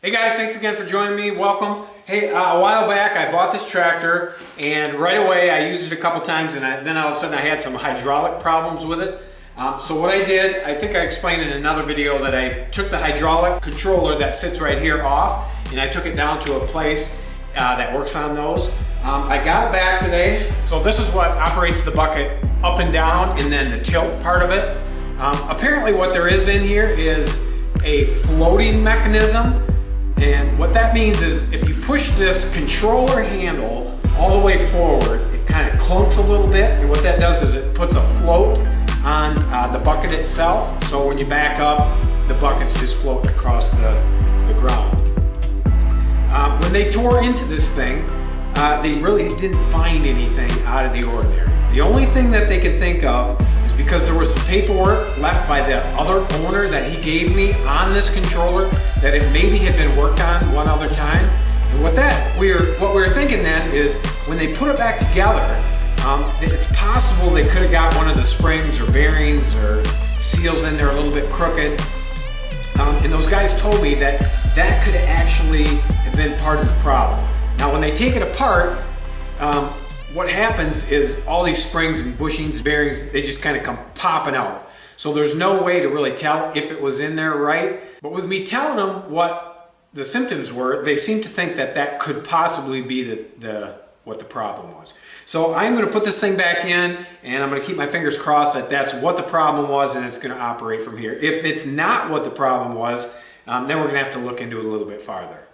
Hey guys, thanks again for joining me. Welcome. Hey, a while back I bought this tractor and right away I used it a couple times and then all of a sudden I had some hydraulic problems with it. So what I did, I think I explained in another video that I took the hydraulic controller that sits right here off and I took it down to a place that works on those. I got it back today. So this is what operates the bucket up and down and then the tilt part of it. Apparently what there is in here is a floating mechanism. And what that means is if you push this controller handle all the way forward, it kind of clunks a little bit. And what that does is it puts a float on the bucket itself. So when you back up, the bucket's just floating across the ground. When they tore into this thing, they really didn't find anything out of the ordinary. The only thing that they could think of is because there was some paperwork left by the other owner that he gave me on this controller that it maybe had been worked on one other time. And what we were thinking then is when they put it back together, it's possible they could have got one of the springs or bearings or seals in there a little bit crooked. And those guys told me that that could actually have been part of the problem. Now when they take it apart, what happens is all these springs and bushings and bearings, they just kind of come popping out. So there's no way to really tell if it was in there right. But with me telling them what the symptoms were, they seem to think that that could possibly be what the problem was. So I'm going to put this thing back in and I'm going to keep my fingers crossed that that's what the problem was and it's going to operate from here. If it's not what the problem was, then we're going to have to look into it a little bit farther.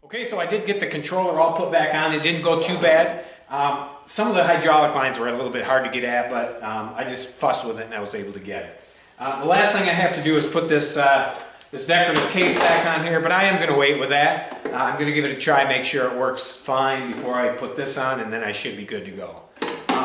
Okay, so I did get the controller all put back on. It didn't go too bad. Some of the hydraulic lines were a little bit hard to get at, but I just fussed with it and I was able to get it. The last thing I have to do is put this decorative case back on here, but I am going to wait with that. I'm going to give it a try, make sure it works fine before I put this on, and then I should be good to go.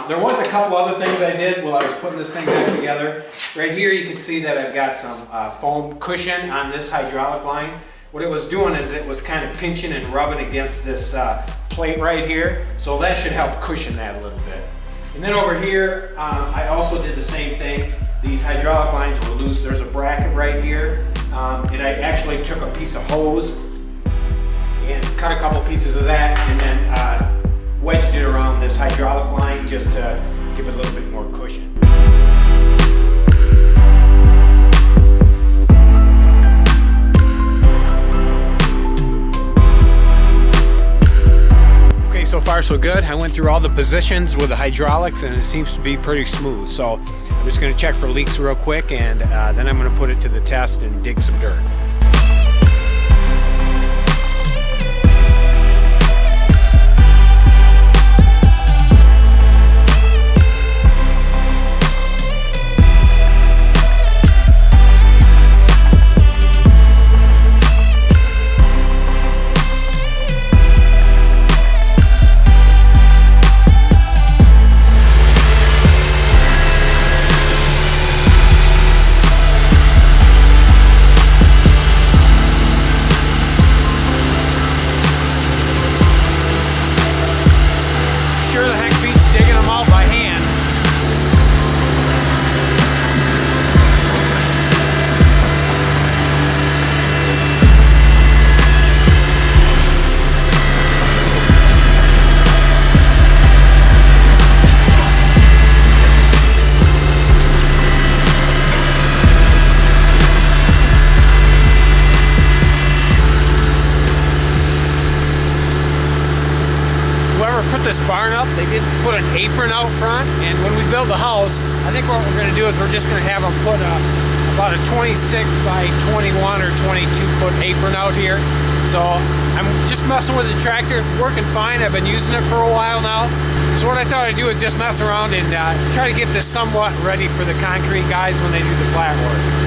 There was a couple other things I did while I was putting this thing back together. Right here you can see that I've got some foam cushion on this hydraulic line. What it was doing is it was kind of pinching and rubbing against this plate right here. So that should help cushion that a little bit. And then over here, I also did the same thing. These hydraulic lines were loose. There's a bracket right here. And I actually took a piece of hose and cut a couple pieces of that and then wedged it around this hydraulic line just to give it a little bit more cushion. So far so good. I went through all the positions with the hydraulics and it seems to be pretty smooth. So I'm just going to check for leaks real quick and then I'm going to put it to the test and dig some dirt. Sure the heck beats digging them out by hand. Put this barn up, they did put an apron out front, and when we build the house, I think what we're going to do is we're just going to have them put about a 26 by 21 or 22 foot apron out here. So I'm just messing with the tractor. It's working fine. I've been using it for a while now. So what I thought I'd do is just mess around and try to get this somewhat ready for the concrete guys when they do the flat work.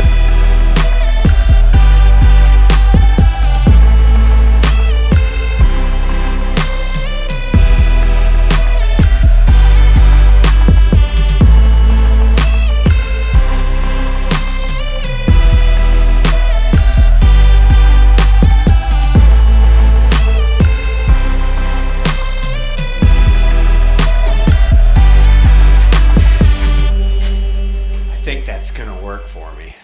that's gonna work for me.